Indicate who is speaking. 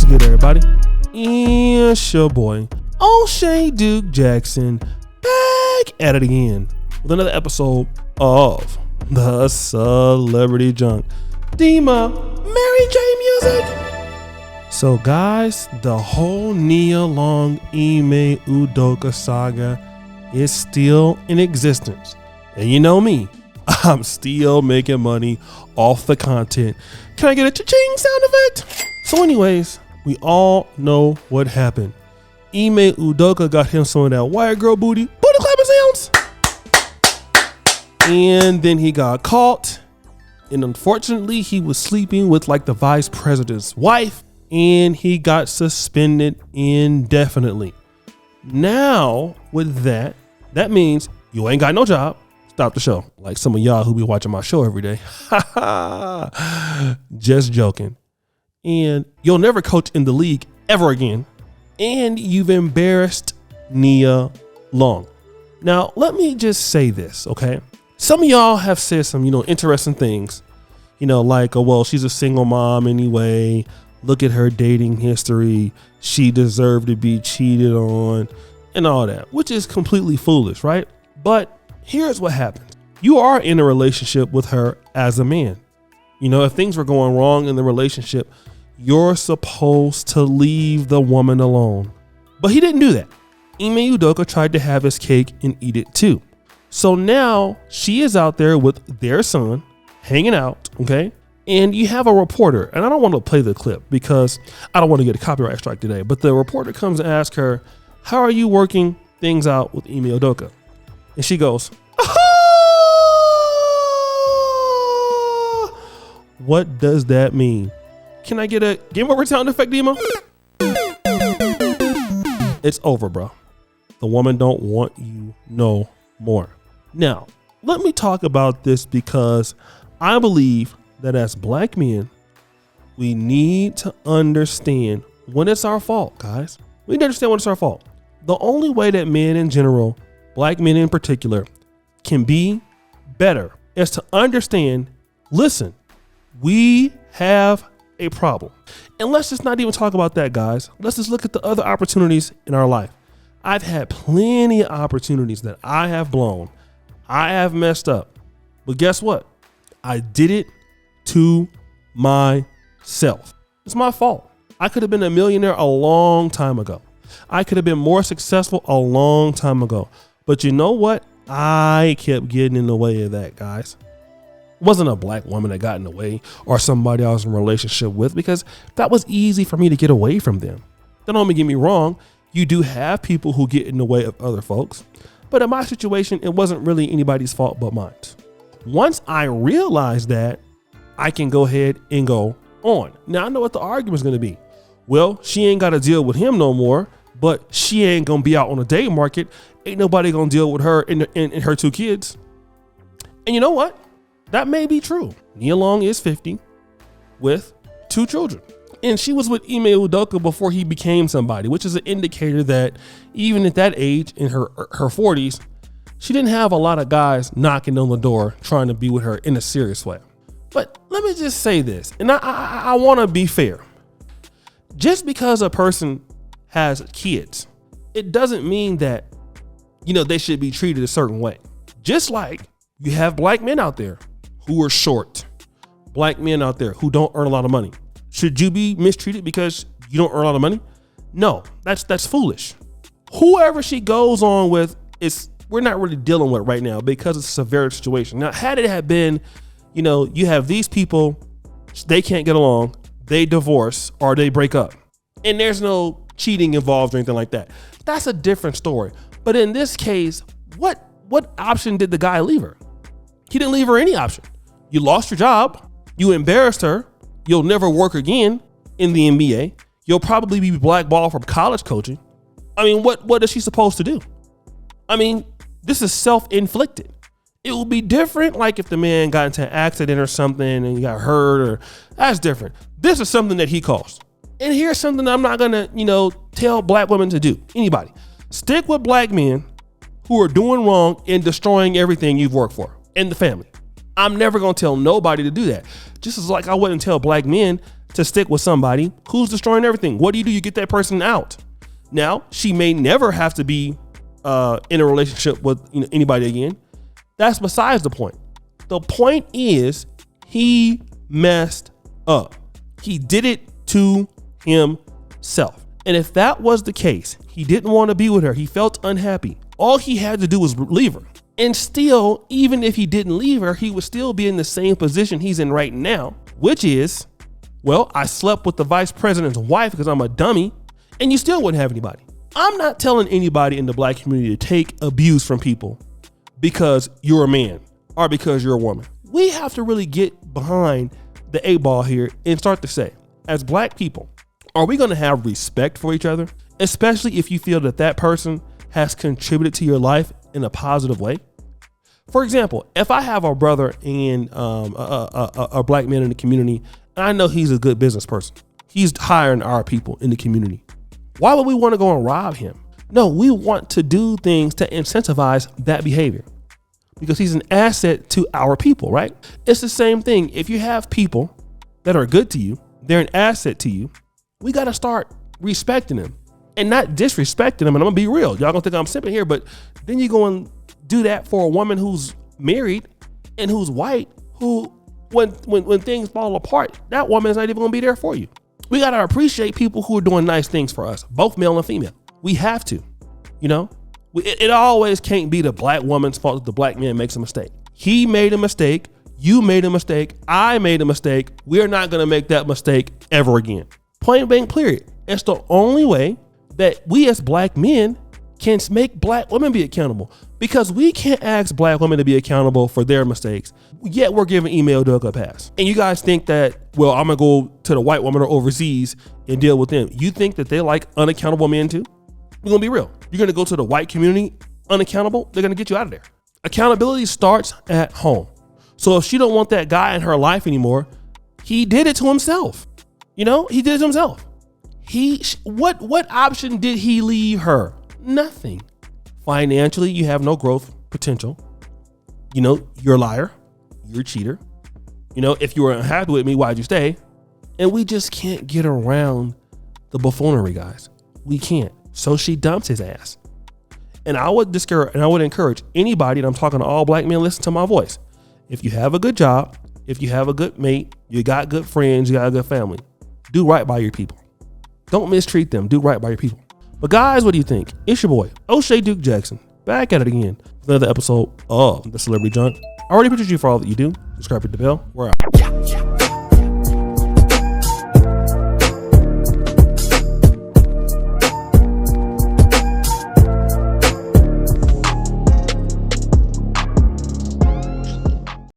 Speaker 1: What's good, everybody? It's your boy, O'Shea Duke Jackson, back at it again with another episode of the Celebrity Junk. Dima, Mary J music. So guys, the whole Nia Long Ime Udoka saga is still in existence. And you know me, I'm still making money off the content. Can I get a cha-ching sound effect? So anyways, we all know what happened. Ime Udoka got him some of that white girl booty clapping sounds. And then he got caught. And unfortunately, he was sleeping with like the vice president's wife. And he got suspended indefinitely. Now, with that means you ain't got no job. Stop the show. Like some of y'all who be watching my show every day. Just joking. And you'll never coach in the league ever again. And you've embarrassed Nia Long. Now, let me just say this, okay? Some of y'all have said some, interesting things. Like, oh, well, she's a single mom anyway. Look at her dating history. She deserved to be cheated on and all that, which is completely foolish, right? But here's what happens. You are in a relationship with her as a man. If things were going wrong in the relationship, you're supposed to leave the woman alone. But he didn't do that. Ime Udoka tried to have his cake and eat it too. So now she is out there with their son hanging out, okay? And you have a reporter, and I don't want to play the clip because I don't want to get a copyright strike today, but the reporter comes and asks her, how are you working things out with Ime Udoka? And she goes, what does that mean? Can I get a game over sound effect, Demo? It's over, bro. The woman don't want you no more. Now, let me talk about this because I believe that as black men, we need to understand when it's our fault, guys. We need to understand when it's our fault. The only way that men in general, black men in particular, can be better is to understand, listen, we have a problem. And let's just not even talk about that, guys. Let's just look at the other opportunities in our life. I've had plenty of opportunities that I have blown. I have messed up. But guess what? I did it to myself. It's my fault. I could have been a millionaire a long time ago. I could have been more successful a long time ago. But you know what? I kept getting in the way of that, guys. It wasn't a black woman that got in the way or somebody I was in a relationship with because that was easy for me to get away from them. Don't get me wrong. You do have people who get in the way of other folks. But in my situation, it wasn't really anybody's fault but mine. Once I realized that, I can go ahead and go on. Now I know what the argument is going to be. Well, she ain't got to deal with him no more, but she ain't going to be out on the date market. Ain't nobody going to deal with her and her two kids. And you know what? That may be true. Nia Long is 50 with 2 children. And she was with Ime Udoka before he became somebody, which is an indicator that even at that age, in her 40s, she didn't have a lot of guys knocking on the door trying to be with her in a serious way. But let me just say this, and I want to be fair. Just because a person has kids, it doesn't mean that, they should be treated a certain way. Just like you have black men out there who are short, black men out there who don't earn a lot of money. Should you be mistreated because you don't earn a lot of money? No, that's foolish. Whoever she goes on with, we're not really dealing with right now because it's a severe situation. Now, had it have been, you have these people, they can't get along, they divorce or they break up, and there's no cheating involved or anything like that. That's a different story. But in this case, what option did the guy leave her? He didn't leave her any option. You lost your job. You embarrassed her. You'll never work again in the NBA. You'll probably be blackballed from college coaching. I mean, what is she supposed to do? I mean, this is self-inflicted. It will be different like if the man got into an accident or something and he got hurt, or that's different. This is something that he caused. And here's something I'm not gonna, tell black women to do. Anybody. Stick with black men who are doing wrong and destroying everything you've worked for and the family. I'm never gonna tell nobody to do that. Just as like I wouldn't tell black men to stick with somebody who's destroying everything. What do? You get that person out. Now, she may never have to be in a relationship with anybody again. That's besides the point. The point is he messed up. He did it to himself. And if that was the case, he didn't want to be with her. He felt unhappy. All he had to do was leave her. And still, even if he didn't leave her, he would still be in the same position he's in right now, which is, well, I slept with the vice president's wife because I'm a dummy, and you still wouldn't have anybody. I'm not telling anybody in the black community to take abuse from people because you're a man or because you're a woman. We have to really get behind the 8-ball here and start to say, as black people, are we going to have respect for each other, especially if you feel that that person has contributed to your life in a positive way? For example, if I have a brother and a black man in the community, and I know he's a good business person, he's hiring our people in the community, why would we want to go and rob him? No, we want to do things to incentivize that behavior because he's an asset to our people, right? It's the same thing. If you have people that are good to you, they're an asset to you, we got to start respecting them and not disrespecting them. And I'm gonna be real. Y'all gonna think I'm simping here, but then you go and do that for a woman who's married and who's white, who when things fall apart, that woman is not even gonna be there for you. We got to appreciate people who are doing nice things for us, both male and female. We have to, it always can't be the black woman's fault that the black man makes a mistake. He made a mistake. You made a mistake. I made a mistake. We're not going to make that mistake ever again. Point blank, period. It's the only way that we as black men can make black women be accountable, because we can't ask black women to be accountable for their mistakes, yet we're giving Udoka a pass. And you guys think that, well, I'm gonna go to the white woman or overseas and deal with them. You think that they like unaccountable men too? We're gonna be real. You're gonna go to the white community unaccountable, they're gonna get you out of there. Accountability starts at home. So if she don't want that guy in her life anymore, he did it to himself. He did it to himself. What option did he leave her? Nothing. Financially, you have no growth potential. You're a liar. You're a cheater. If you were unhappy with me, why'd you stay? And we just can't get around the buffoonery, guys. We can't. So she dumps his ass. And I would encourage anybody, and I'm talking to all black men, listen to my voice. If you have a good job, if you have a good mate, you got good friends, you got a good family, do right by your people. Don't mistreat them. Do right by your people. But guys, what do you think? It's your boy, O'Shea Duke Jackson, back at it again with another episode of The Celebrity Junk. I already pictured you for all that you do. Subscribe, hit the bell. We're out.